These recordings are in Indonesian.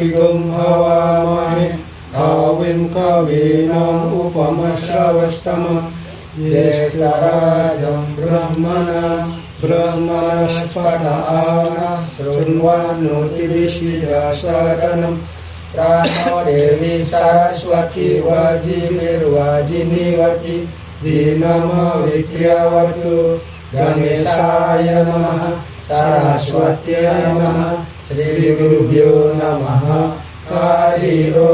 Igum Hawamahe Kawin Kawinam Upamasravastama Yestarajam Brahmana Brahmanaspadaana Srunwanuti Vishidasadanam Prano Dewi Saraswati Wajibir Wajiniwati Dinama Vidyawatu Ganesaya Namaha Saraswati Namaha Sri Gurubhyo Namaha Hariho.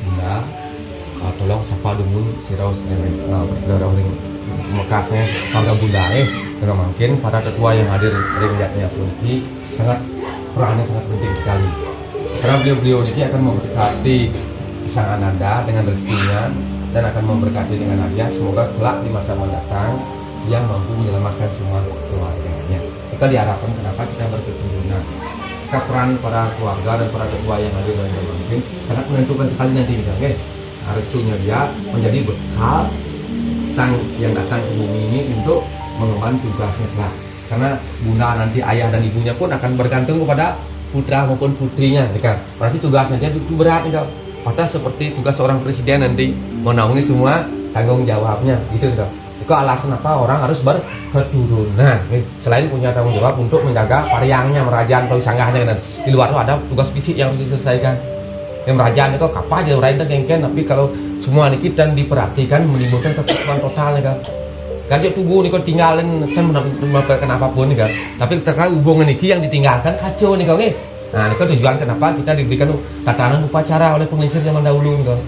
Bunda, tolong sapa dulu sirau saudara ring Mekasnya keluarga Bunda dengan mungkin para tetua yang hadir ring jatnya Punti sangat perannya sangat penting sekali karena beliau ini akan memberkati sang Ananda dengan restunya dan akan memberkati dengan hadiah semoga kelak di masa mendatang yang mampu menyelamatkan semua keluarganya. Kita diharapkan kenapa kita berketurunan. Maka peran para keluarga dan para ketua yang hadir dalam mungkin sangat menentukan sekali nanti misalnya restunya dia menjadi bekal sang yang datang ke bumi ini untuk mengemban tugasnya kelak. Karena bunda nanti ayah dan ibunya pun akan bergantung kepada putra maupun putrinya, kan? Berarti tugasnya dia itu berat, kan? Padahal seperti tugas seorang presiden nanti menaungi semua tanggung jawabnya, gitu, kan? Itu alasan kenapa orang harus berketurunan. Selain punya tanggung jawab untuk menjaga pariangnya, merajaan atau sanggahnya, dan di luar itu ada tugas fisik yang harus diselesaikan. Yang merajaan itu kapan aja merajaan kengken, tapi kalau semua ini kita diperhatikan menimbulkan kekosongan total, kan? Kan dia tunggu nih kau tinggalin kan menampilkan apapun nih kan, tapi terkait hubungan ini yang ditinggalkan kacau nih kau nih. Nah ini kan tujuan kenapa kita diberikan tatanan upacara oleh pengisir zaman dahulu nih kau.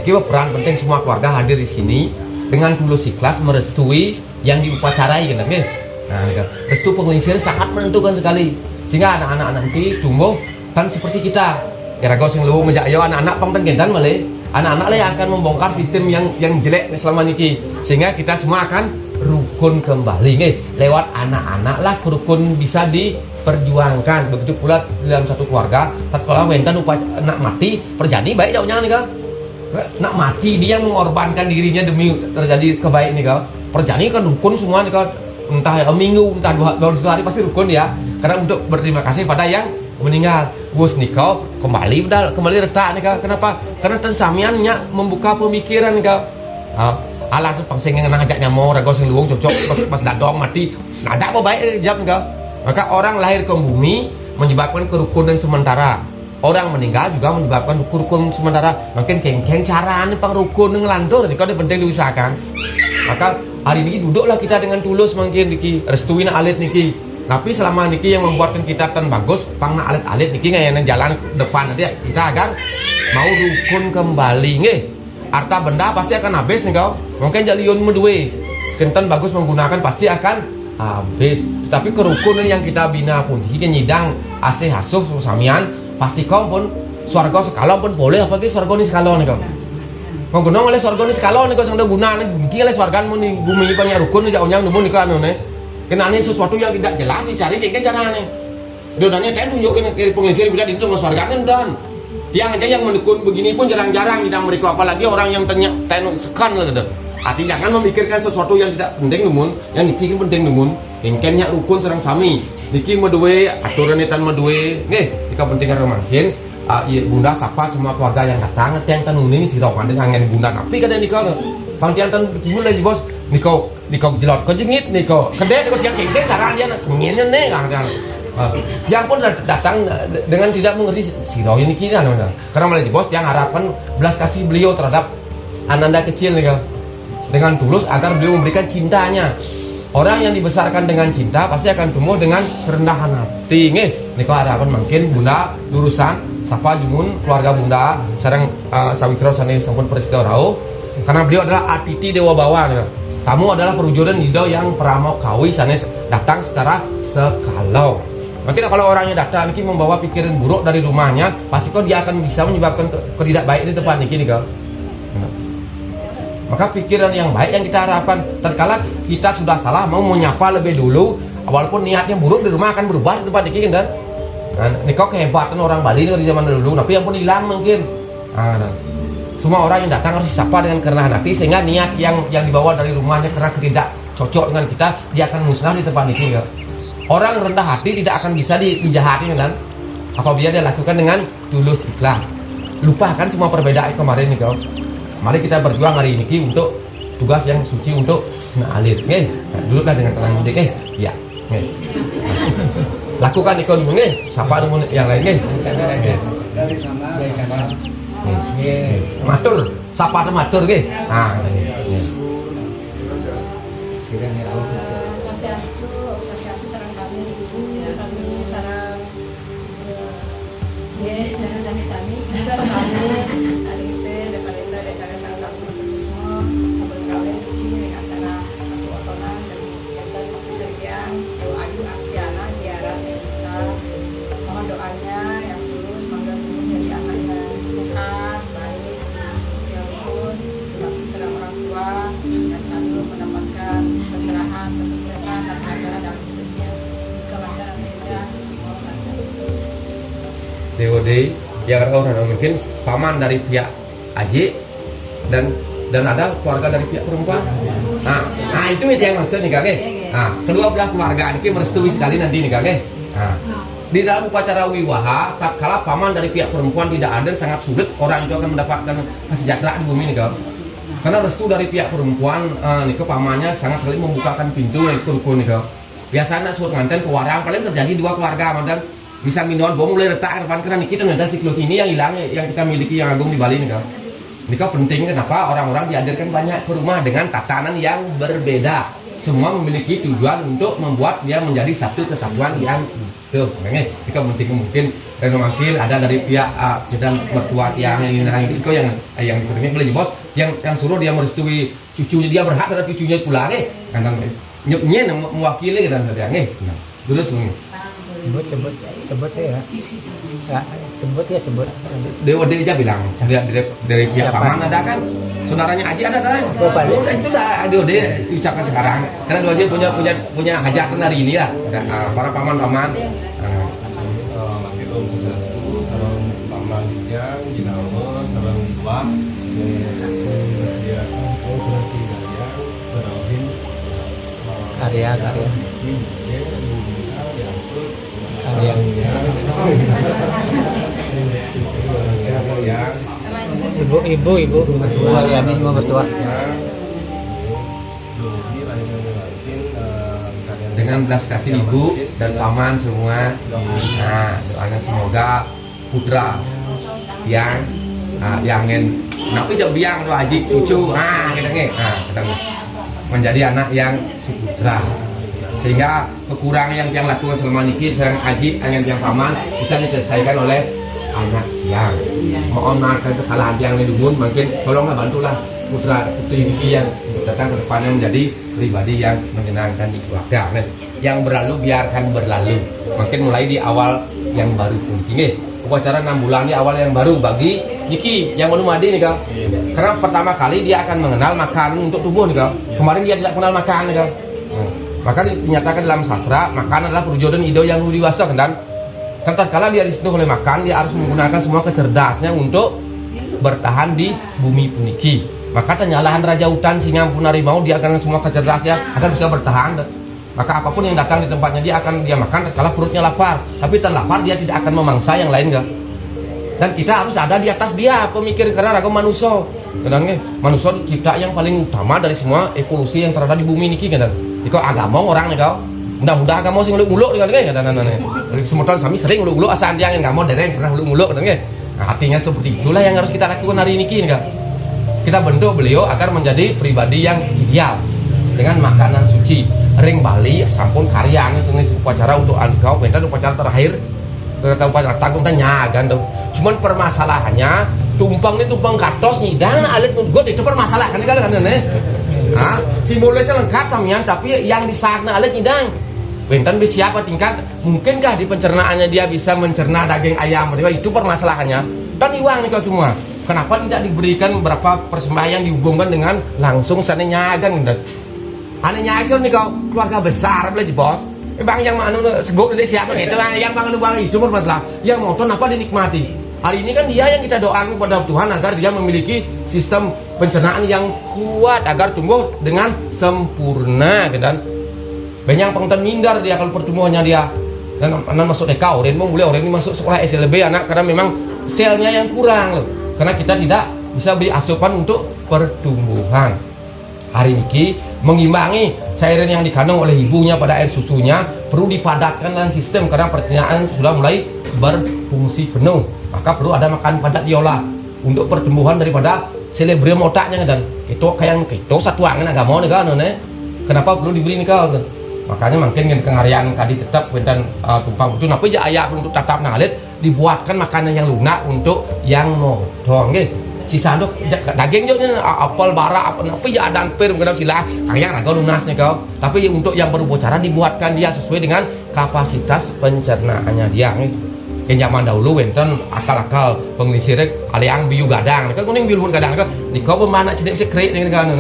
Ini peran penting semua keluarga hadir di sini dengan tulus ikhlas merestui yang diupacarai kan nih. Nah ini kan restu pengisir sangat menentukan sekali sehingga anak-anak nanti tumbuh kan seperti kita. Kira-kira sing lu ngejak yo anak-anak pembentengan malah. Anak-anak lah yang akan membongkar sistem yang jelek selama ini sehingga kita semua akan rukun kembali nih lewat anak-anak lah rukun bisa diperjuangkan. Begitu pula dalam satu keluarga tatkala wenten anak mati perjani baik jauhnya nih kan, nak mati dia mengorbankan dirinya demi terjadi kebaik nih kan, perjani kan rukun semua nih kan, entah minggu entah dua hari pasti rukun ya, karena untuk berterima kasih pada yang meninggal. Gus nikau kembali retak nih kau. Kenapa? Karena tensamiannya membuka pemikiran kau. Alas pangseng yang ngajaknya mau rago sing luwung cocok pas dadong mati. Nada apa baik jawab kau. Maka orang lahir ke bumi menyebabkan kerukunan sementara. Orang meninggal juga menyebabkan kerukunan sementara. Makin keng cara nih pang rukun ngelantur nih kau penting diusahakan. Maka hari ini duduklah kita dengan tulus mungkin niki restuin alit niki. Tapi selama niki yang membuatkan kita tan bagus, pangna alit-alit niki yang jalan depan nanti kita agar mau rukun kembali nggih. Harta benda pasti akan habis nih kau. Mungkin jaliun medue. Kenten bagus menggunakan pasti akan habis. Tapi kerukunan yang kita bina pun hingga nyidang asih hasuh samian pasti kau pun swarga sekala pun boleh apalagi swarga ni sekala nih kau. Kau gunung oleh swarga ni sekala nih kau sang guna nih niki oleh swargan mun bumi panya rukun jauhnya nemu nih kan nih. Kena ini sesuatu yang tidak jelas dicari kayak caranya. Donanya kan tunjukin ke pengisir bila itu nggak swargakan dan dia aja yang mendukung begini pun jarang-jarang kita mereka apalagi orang yang tanya sekan lah gitu. Artinya jangan memikirkan sesuatu yang tidak penting namun yang niki penting namun kengkennya rukun serang sami niki medue aturan etan medue nggih jika penting karena makin bunda sapa semua keluarga yang datang yang tanun ini si rawan dengan angen bunda tapi kadang nikah pangtian tan gimana lagi bos Niko jelot kau jengit Niko kedai kau tiang kengken caranya nyenyen nih kan yang pun datang dengan tidak mengerti si Roy ini kira karena malah bos yang harapkan belas kasih beliau terhadap Ananda kecil nih dengan tulus agar beliau memberikan cintanya. Orang yang dibesarkan dengan cinta pasti akan tumbuh dengan kerendahan hati nih Niko harapan mungkin bunda lurusan sapa jumun keluarga bunda sareng sawitro sane sampun presida rau karena beliau adalah atiti dewa bawa nih. Kamu adalah perwujudan Dido yang pramok kawi sanes datang secara sekalau. Nanti kalau orangnya datang ini membawa pikiran buruk dari rumahnya, pasti kok dia akan bisa menyebabkan ketidak baik di tempat ini kau. Maka pikiran yang baik yang kita harapkan. Tatkala kita sudah salah mau menyapa lebih dulu, walaupun niatnya buruk di rumah akan berubah di tempat ini kan. Nah, ini kok kehebatan orang Bali dari zaman dulu, tapi yang pun hilang mungkin. Semua orang yang datang harus disapa dengan kerendahan hati sehingga niat yang dibawa dari rumahnya karena tidak cocok dengan kita dia akan musnah di tempat ini. Orang rendah hati tidak akan bisa dijahati kan? Apabila dia lakukan dengan tulus ikhlas. Lupakan semua perbedaan kemarin nih kau. Mari kita berjuang hari ini untuk tugas yang suci untuk mengalir. Duduklah dengan tenang deh. Ya. Lakukan ikon sapa dengan yang lain Dari sana. Matur, sapa matur Swastiastu sareng kami sareng sami adik se daripada acara sareng kami khususnya sabun kawin ini acara satu otonan dari kejadian doa ayu aksiana biara saya suka mohon doanya yang tulus semoga menjadi anak yang sehat baik yang pun berbakti sedang orang tua dan selalu mendapatkan pencerahan kesuksesan dan acara dalam hidupnya kelancaran kerja semua saja. DOD yang orang mungkin paman dari pihak Aji dan ada keluarga dari pihak perempuan. Nah itu yang maksud nih kakek. Nah kedua belah keluarga ini merestui sekali nanti nih kakek. Nah, di dalam upacara wiwaha, tatkala paman dari pihak perempuan tidak ada, sangat sulit orang itu akan mendapatkan kesejahteraan di bumi nih kak. Karena restu dari pihak perempuan, nih pamannya sangat sekali membukakan pintu nih kak. Biasanya surat nganten ke warang paling terjadi dua keluarga mantan. Bisa minuman bom mulai retak depan karena kita dan siklus ini yang hilang yang kita miliki yang agung di Bali nih kau. Ini kau penting kenapa orang-orang dihadirkan banyak ke rumah dengan tatanan yang berbeda. Semua memiliki tujuan untuk membuat dia menjadi satu kesatuan yang tuh. Makanya kita penting mungkin dan mungkin ada dari pihak kita mertua yang itu yang diperlukan oleh bos yang suruh dia merestui cucunya, dia berhak terhadap cucunya pula karena nyepnya mewakili dan sedangnya. Terus sebut ya. Sebut. Dewa aja bilang dari pihak paman ada kan, saudaranya Aji ada kan? Itu dah Dewa ucapkan sekarang. Karena Dewa aja punya hajatan hari ini lah. Para paman-paman. Paman yang dinamakan terang wah, Karya. Ibu Waryani mau bertua dengan belas kasih ibu dan paman semua. Nah doanya semoga putra yang ingin napi jauh biang doa Haji cucu kita menjadi anak yang suputra, sehingga kekurangan yang lakukan selama ini serang Haji yang paman bisa diselesaikan oleh anak yang mohon maafkan kesalahan yang didumun. Mungkin tolonglah bantulah putra putri ini yang datang ke depannya menjadi pribadi yang menyenangkan di keluarga. Yang berlalu biarkan berlalu. Mungkin mulai di awal yang baru penting upacara 6 bulan di awal yang baru bagi Niki yang baru madi nih kau. Karena pertama kali dia akan mengenal makanan untuk tubuh nih kau. Kemarin dia tidak kenal makan nih kau. Maka dinyatakan dalam sastra makan adalah perjodohan ido yang dewasa dan tatkala dia disentuh oleh makan, dia harus menggunakan semua kecerdasannya untuk bertahan di bumi puniki. Maka ternyalahan raja hutan singa pun harimau, dia akan semua kecerdasnya akan bisa bertahan. Maka apapun yang datang di tempatnya dia akan dia makan tatkala perutnya lapar. Tapi tan lapar dia tidak akan memangsa yang lain enggak. Dan kita harus ada di atas dia pemikir karena raga manusia. Kadangnya manusia dicipta yang paling utama dari semua evolusi yang terada di bumi niki kan. Iko agama orang nih kau. Mudah-mudahan kamu sing uluk-uluk kan kadang-kadang. Semoga kami sering uluk-uluk asal dia yang enggak mau dereng pernah uluk-uluk kan. Nah, artinya seperti itulah yang harus kita lakukan hari ini kan. Kita bentuk beliau agar menjadi pribadi yang ideal dengan makanan suci. Ring Bali sampun karya ini upacara untuk engkau pentas upacara terakhir kita upacara tanggung dan nyagan tuh. Cuman permasalahannya tumpang ini tumpang katos nih dan alit gue itu permasalahan kan nih. Simbolisnya lengkap samian tapi yang disakna alit nyidang. Pentas bisa siapa tingkat mungkinkah di pencernaannya dia bisa mencerna daging ayam itu permasalahannya. Dan iwang nih kau semua. Kenapa tidak diberikan berapa persembahan yang dihubungkan dengan langsung sana nyagan dan anehnya hasil nih kau keluarga besar belajar bos. Bang yang mana segok dari siapa gitu yang bang itu bermasalah. Yang motor apa dinikmati. Hari ini kan dia yang kita doakan kepada Tuhan agar dia memiliki sistem pencernaan yang kuat agar tumbuh dengan sempurna dan Banyak pengtan mindar dia kalau pertumbuhannya dia. Dan anak masuk TK, orang mau mulai orang ini masuk sekolah SLB anak karena memang selnya yang kurang loh. Karena kita tidak bisa beri asupan untuk pertumbuhan. Hari ini mengimbangi cairan yang dikandung oleh ibunya pada air susunya perlu dipadatkan dalam sistem karena pertanyaan sudah mulai berfungsi penuh. Maka perlu ada makan padat diolah untuk pertumbuhan daripada selebrium otaknya dan itu kayak itu satu angan agak mau nih kan, kenapa perlu diberi nih kan? Makanya mungkin kengarian tadi tetap dan tumpang itu napa aja ayah untuk tatap nalit dibuatkan makanan yang lunak untuk yang nodong gitu. Sisa itu daging juga apel bara apa ya ada pir kadang sila kayak raga lunasnya kau. Tapi untuk yang berupacara dibuatkan dia sesuai dengan kapasitas pencernaannya dia nih. Yang zaman dahulu wenten akal-akal penglisirek aliang biu gadang kan kuning biu gadang kan di kau pemana cedek sekret nih kan.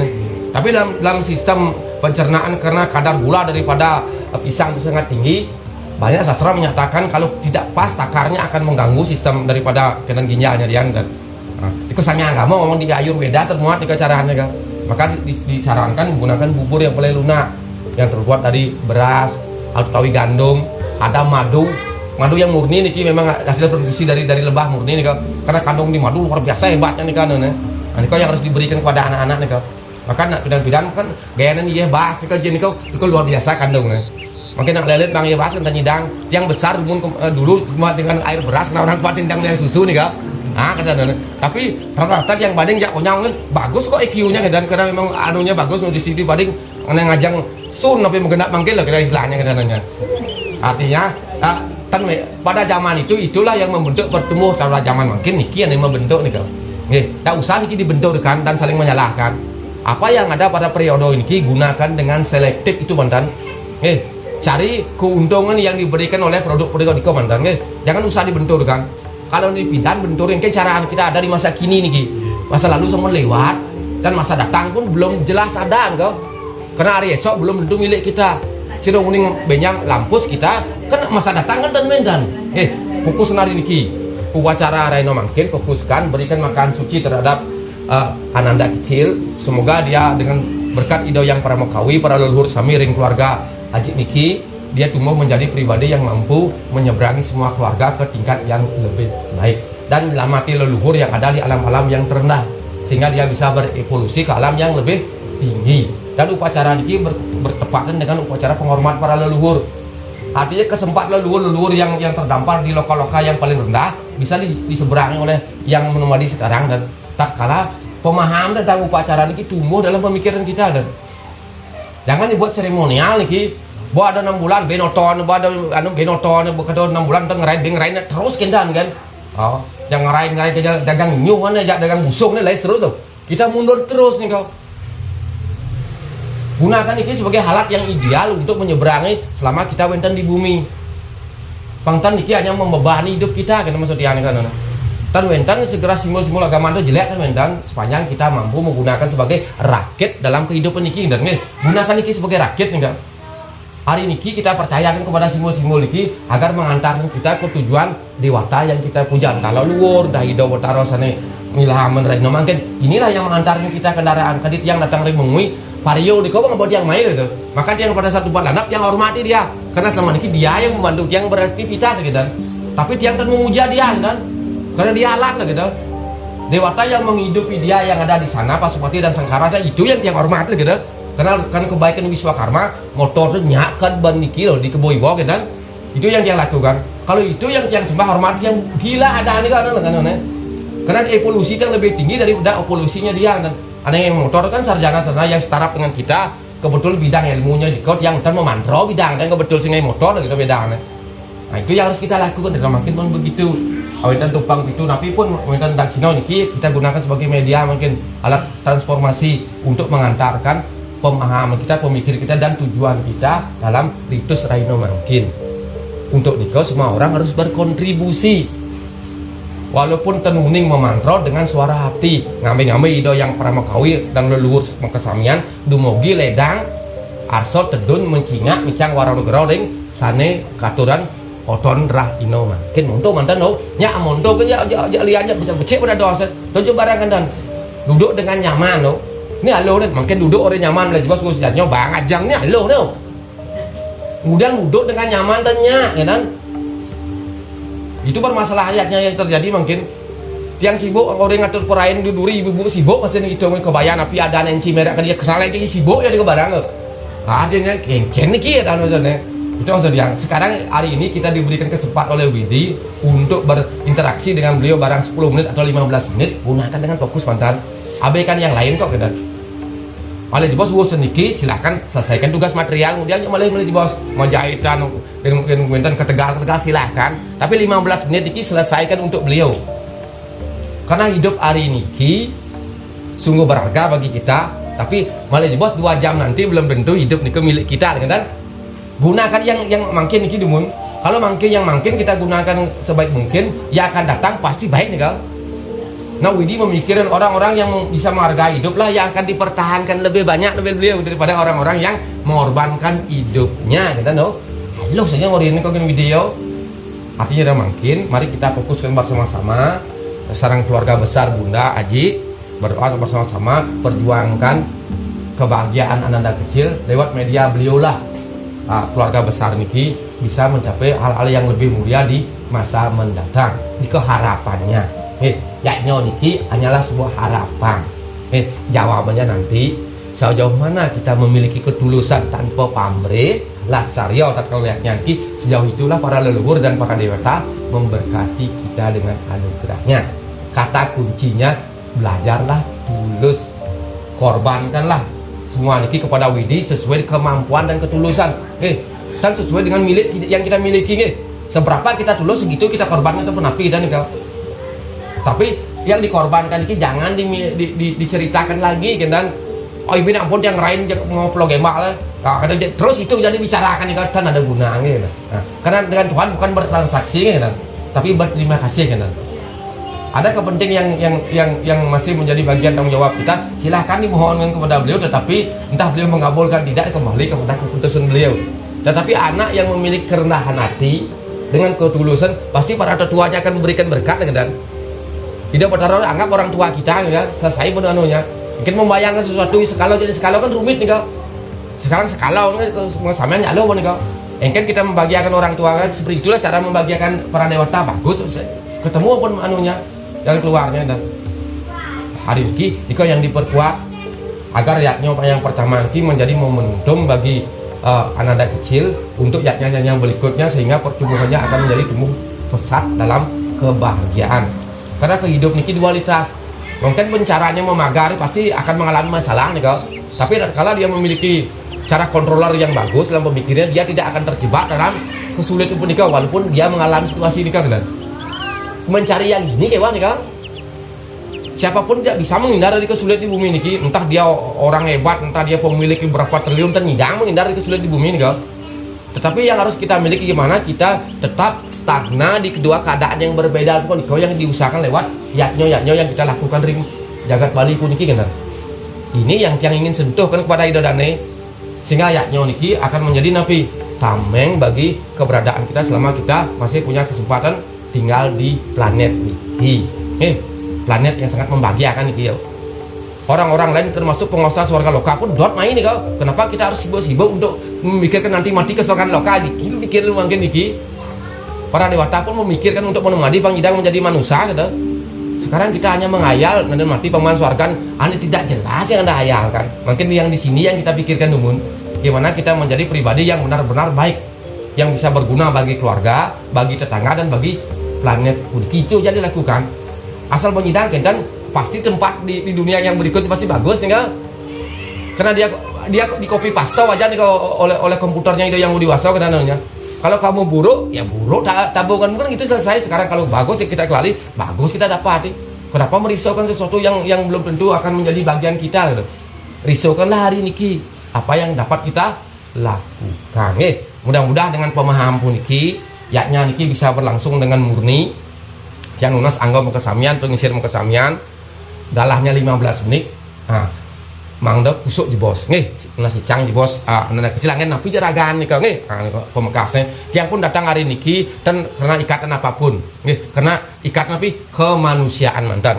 Tapi dalam sistem pencernaan karena kadar gula daripada pisang itu sangat tinggi, banyak sastra menyatakan kalau tidak pas takarnya akan mengganggu sistem daripada kenan ginjalnya dia dan itu saya nggak mau ngomong di Ayurveda termuat di caraannya kan. Maka disarankan menggunakan bubur yang paling lunak yang terbuat dari beras atau tawi gandum, ada madu yang murni nih memang hasil produksi dari lebah murni nih kan. Karena kandung di madu luar biasa hebatnya nih kan. Nah ini kau yang harus diberikan kepada anak-anak nih kan. Maka nak pidan kan gaya nih ya bahas kan jadi kau itu luar biasa kandungnya. Mungkin nak lelet bang ya bahas kan nyidang yang besar dulu cuma dengan air beras karena orang kuat tindang dengan susu nih kan. Kata tapi rata-rata yang banding jak onyang bagus kok IQ-nya dan karena memang anunya bagus nutrisi banding ngajang sun tapi menggenap manggil lah kira istilahnya katanya. Artinya pada zaman itulah yang membentuk pertumbuh kalau zaman mungkin niki yang membentuk nih kalau. Tak usah niki dibentuk kan dan saling menyalahkan. Apa yang ada pada periode ini gunakan dengan selektif itu mantan. Cari keuntungan yang diberikan oleh produk-produk itu mantan. Jangan usah dibentur kan. Kalau ini pindahan benturin kan cara kita ada di masa kini nih, masa lalu semua lewat dan masa datang pun belum jelas ada kau. Karena hari esok belum tentu milik kita. Ciro uning benyang lampus kita kan masa datang kan dan mendan. Fokus nari niki. Upacara Raino mungkin fokuskan berikan makan suci terhadap ananda kecil. Semoga dia dengan berkat ido yang para mokawi, para leluhur sami ring keluarga Haji Niki, dia tumbuh menjadi pribadi yang mampu menyeberangi semua keluarga ke tingkat yang lebih baik dan menyelamatin leluhur yang ada di alam-alam yang terendah sehingga dia bisa berevolusi ke alam yang lebih tinggi. Dan upacara ini bertepatan dengan upacara penghormatan para leluhur. Artinya kesempatan leluhur yang terdampar di lokal-lokal yang paling rendah bisa diseberangi oleh yang menemani sekarang dan tak kalah pemahaman tentang upacara ini tumbuh dalam pemikiran kita dan jangan dibuat seremonial nih. Buat ada 6 bulan benoton, buat ada benoton, bukan 6 bulan tuh ngerain terus kendan kan. Oh, jangan ngerain dagang nyuh mana, dagang busung nih lain terus tuh. Kita mundur terus nih kau. Gunakan ini sebagai alat yang ideal untuk menyeberangi selama kita wenten di bumi. Pangtan ini hanya membebani hidup kita kan maksudnya kan. Dan wenten segera simbol-simbol agama itu jelek kan wenten sepanjang kita mampu menggunakan sebagai rakit dalam kehidupan ini dan gunakan ini sebagai rakit nih kan. Hari ini kita percayakan kepada simbol-simbol ini agar mengantarkan kita ke tujuan dewata yang kita puja. Kalau luar dah hidup bertarosane milhaman reno mungkin inilah yang mengantarkan kita kendaraan kadit yang datang remungui vario di kau nggak yang main gitu. Maka yang pada satu lanap yang hormati dia karena selama ini dia yang membantu yang beraktivitas gitu. Tapi yang kan memuja dia kan karena dia alat lah gitu. Dewata yang menghidupi dia yang ada di sana Pasupati dan Sangkarasa itu yang hormati gitu. Karena kebaikan Wiswakarma motor itu nyakan ban niki loh di keboi bawah kan itu yang dia lakukan. Kalau itu yang sembah hormat yang gila ada nih kan karena evolusi yang lebih tinggi daripada evolusinya dia dan ada yang motor kan sarjana yang setara dengan kita kebetul bidang ilmunya di kot yang memantau bidang dan kebetul singai motor gitu bedanya. Nah itu yang harus kita lakukan dan makin pun begitu. Awetan tumpang itu tapi pun awetan dan sino niki kita gunakan sebagai media mungkin alat transformasi untuk mengantarkan pemahaman kita, pemikir kita dan tujuan kita dalam ritus Raino Mangkin. Untuk nikah semua orang harus berkontribusi. Walaupun tenuning memantro dengan suara hati, ngambil ido yang para makawi dan leluhur kesamian, dumogi ledang, arso tedun mencingak micang warau ring sane katuran oton Raino Mangkin. Untuk mantan no, nya amonto ke ya lianya becek pada dosa. Dojo barangan dan duduk dengan nyaman no. Ini halo nih, makin duduk orang nyaman lah juga suka sejatnya bang ajang nih halo nih. kemudian duduk dengan nyaman dan nyak, ya kan? Itu permasalahannya yang terjadi mungkin. Tiang sibuk orang ngatur perain duduri ibu-ibu sibuk masih itu kebayang tapi ada nenci merah kan dia kesalahan kayak sibuk ya di kebarang. Adanya kengken niki ya dan maksudnya. Itu maksudnya. Sekarang hari ini kita diberikan kesempatan oleh Widi untuk berinteraksi dengan beliau barang 10 menit atau 15 menit, gunakan dengan fokus mantan. Abaikan yang lain kok kan. Oleh bos seniki silakan selesaikan tugas material, kemudian malah bos mau jahitan kemudian ke Tegal silakan, tapi 15 menit ini selesaikan untuk beliau. Karena hidup hari ini sungguh berharga bagi kita, tapi malah bos 2 jam nanti belum tentu hidup ini milik kita kan. Gunakan yang mungkin ini dumun. Kalau mungkin yang mungkin kita gunakan sebaik mungkin, ya akan datang pasti baik nih kal. Nah Widi memikirkan orang-orang yang bisa menghargai hidup lah yang akan dipertahankan lebih banyak lebih beliau daripada orang-orang yang mengorbankan hidupnya kan no. Halo saja hari ini kau video. Artinya ada mungkin, mari kita fokuskan bersama-sama. Sarang keluarga besar Bunda Aji berdoa bersama-sama perjuangkan kebahagiaan Ananda kecil lewat media beliau lah. Keluarga besar niki bisa mencapai hal-hal yang lebih mulia di masa mendatang. Ini keharapannya. Yaknya niki hanyalah sebuah harapan. Jawabannya nanti sejauh mana kita memiliki ketulusan tanpa pamrih lasario tatkala niki sejauh itulah para leluhur dan para dewata memberkati kita dengan anugerahnya. Kata kuncinya belajarlah tulus, korbankanlah semua niki kepada Widi sesuai kemampuan dan ketulusan. Dan sesuai dengan milik yang kita miliki. Seberapa kita tulus segitu kita korbankan ataupun api dan tapi yang dikorbankan ini jangan diceritakan lagi kan. Oh ibu ampun yang lain mau plogembak lah. Terus itu jadi bicarakan kan ada gunanya. Karena dengan Tuhan bukan bertransaksi kan, tapi berterima kasih kan. Ada kepentingan yang masih menjadi bagian tanggung jawab kita, silahkan dimohonkan kepada beliau, tetapi entah beliau mengabulkan tidak kembali kepada keputusan beliau. Tetapi anak yang memiliki kerendahan hati dengan ketulusan pasti para tetuanya akan memberikan berkat kan. Tidak bertaruh anggap orang tua kita kan selesai pun anunya. Mungkin membayangkan sesuatu skala jadi skala kan rumit nih kau. Sekarang skala semua sampean nyalo nih kau. Kan kita membahagiakan orang tua kan seperti itulah cara membahagiakan para dewata bagus. Ketemu pun anunya yang keluarnya dan hari ini jika yang diperkuat agar yaknya yang pertama nanti menjadi momentum bagi Ananda kecil untuk yaknya yang berikutnya sehingga pertumbuhannya akan menjadi tumbuh pesat dalam kebahagiaan. Karena kehidupan ini dualitas. Mungkin pencaranya memagari pasti akan mengalami masalah nih kau. Tapi kalau dia memiliki cara kontroler yang bagus dalam pemikirannya, dia tidak akan terjebak dalam kesulitan pun kau walaupun dia mengalami situasi ini kan. Mencari yang ini kayak nih kau. Siapapun tidak bisa menghindar dari kesulitan di bumi ini. Entah dia orang hebat, entah dia pemilik berapa triliun, tidak menghindar dari kesulitan di bumi ini kau. Tetapi yang harus kita miliki gimana kita tetap stagna di kedua keadaan yang berbeda pun kau yang diusahakan lewat yaknya yang kita lakukan ring jagat Bali pun niki kan. Ini yang ingin sentuhkan kepada idodane sehingga yaknya niki akan menjadi napi tameng bagi keberadaan kita selama kita masih punya kesempatan tinggal di planet niki. Planet yang sangat membahagiakan niki ya. Orang-orang lain termasuk pengusaha surga loka pun dot main nih kau. Kenapa kita harus sibuk-sibuk untuk memikirkan nanti mati ke surga loka? Dikir mungkin niki. Para dewata pun memikirkan untuk menemani pangjidang menjadi manusia gitu. Sekarang kita hanya menghayal nanti mati paman surga, anda tidak jelas yang anda hayalkan. Mungkin yang di sini yang kita pikirkan dumun. Gimana kita menjadi pribadi yang benar-benar baik, yang bisa berguna bagi keluarga, bagi tetangga dan bagi planet pun. Itu jadi lakukan. Asal menyidangkan dan pasti tempat di dunia yang berikut pasti bagus nih kan. Karena dia di copy paste aja nih oleh komputernya itu yang mau diwasa kan namanya. Kalau kamu buruk ya buruk tabungan bukan gitu selesai. Sekarang kalau bagus ya kita kelali, bagus kita dapat. Kenapa merisaukan sesuatu yang belum tentu akan menjadi bagian kita gitu. Risaukanlah hari niki apa yang dapat kita lakukan. Mudah-mudahan dengan pemahaman pun niki yaknya niki bisa berlangsung dengan murni. Yang lunas anggap kesamian, pengisir kesamian. Dalahnya 15 menit. Mangda pusuk di bos. Nasi cang di bos. Anak kecil angin napi jaragan nih kau pemekasnya. Yang pun datang hari niki dan karena ikatan apapun. Karena ikat napi kemanusiaan mantan.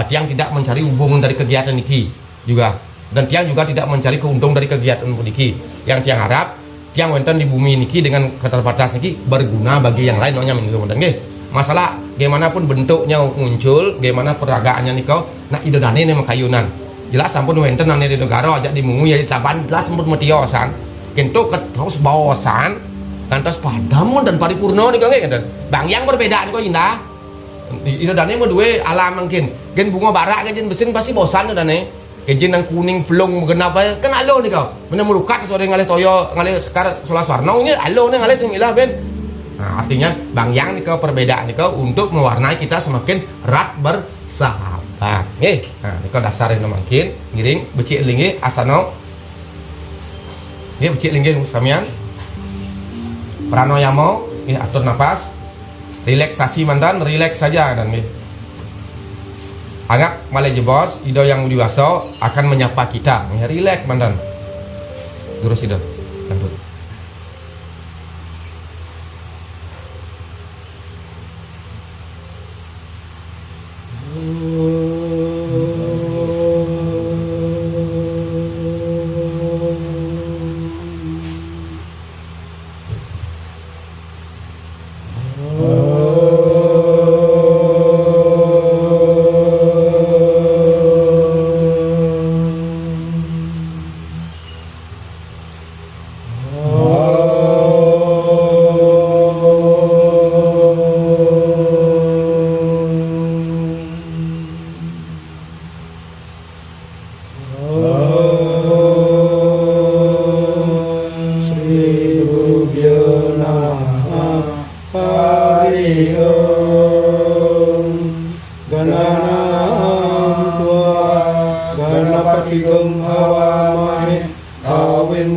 Tiang tidak mencari hubungan dari kegiatan niki juga. Dan tiang juga tidak mencari keuntungan dari kegiatan niki. Yang tiang harap tiang wonten di bumi niki dengan keterbatasan niki berguna bagi yang lain makanya menurut wonten nggih. Masalah gimana pun bentuknya muncul, gimana peragaannya niko, nak idodane nih makayunan. Jelas sampun wonten nang di negara aja dimungu ya ditaban jelas sampun metiosan. Kento terus bawasan kantos padamu dan paripurna niko nggih ngeten. Bang yang berbeda niko indah. Idodane mau duwe alam mungkin. Gen bunga barak gen besin pasti bosan idodane. Kejen yang kuning pelong kenapa kan alo nih kau mana melukat sore ngalih toyo ngalih sekarang solas warna ini alo nih ngalih semilah ben. Nah, artinya bang yang nih kau perbedaan nih kau untuk mewarnai kita semakin erat bersahabat. Nah nih kau dasarin makin giring becik lingi asano. Becik lingi samian. Pranoyamo, atur napas, relaksasi mantan, relax saja dan Angak malai jebos, ido yang dewasa akan menyapa kita. Relax mandan. Terus ido, lanjut.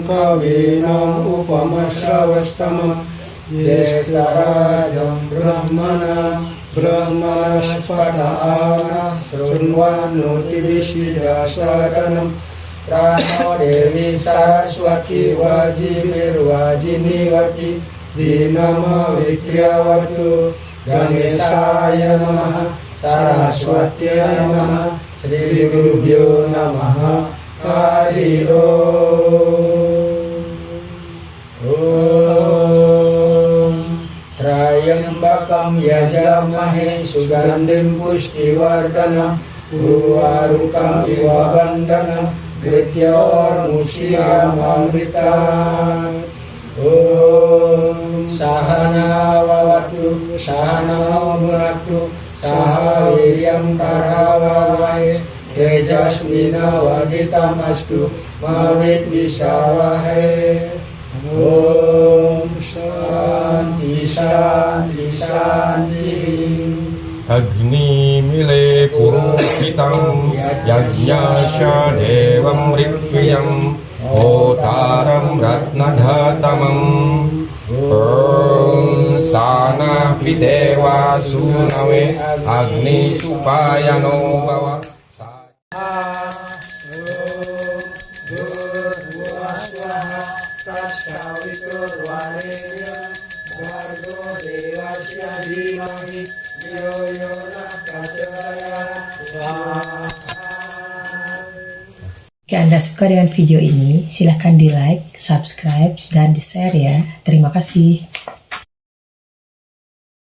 Kawinam upamasrawastamam Yesarajam brahmana brahmanaspadaana Sunwanu tibisidasadanam Prano Dewi Saraswati Wajibir Wajiniwati Dinama Vidyawatu Ganesaya Namaha Saraswati Namaha Sri Gurubhyo Namaha Hari Om Trayambakam Yajamahe Sugandim Pustiwardana Urwarukam Iwabandana Grityor Musyamamrita Om Sahana Wawatu Sahana Munatu Sahawiryam Karawawai Tejaswina Waditamastu Mawit Bisawahai Om Shanti Shanti Shanti Agni mile puruhitam yajñasya devam ritviyam Otaram ratnadhatamam Om sana pidewa sunawe Agni supayano bawa Jika Anda suka dengan video ini, silahkan di like, subscribe, dan di share ya. Terima kasih.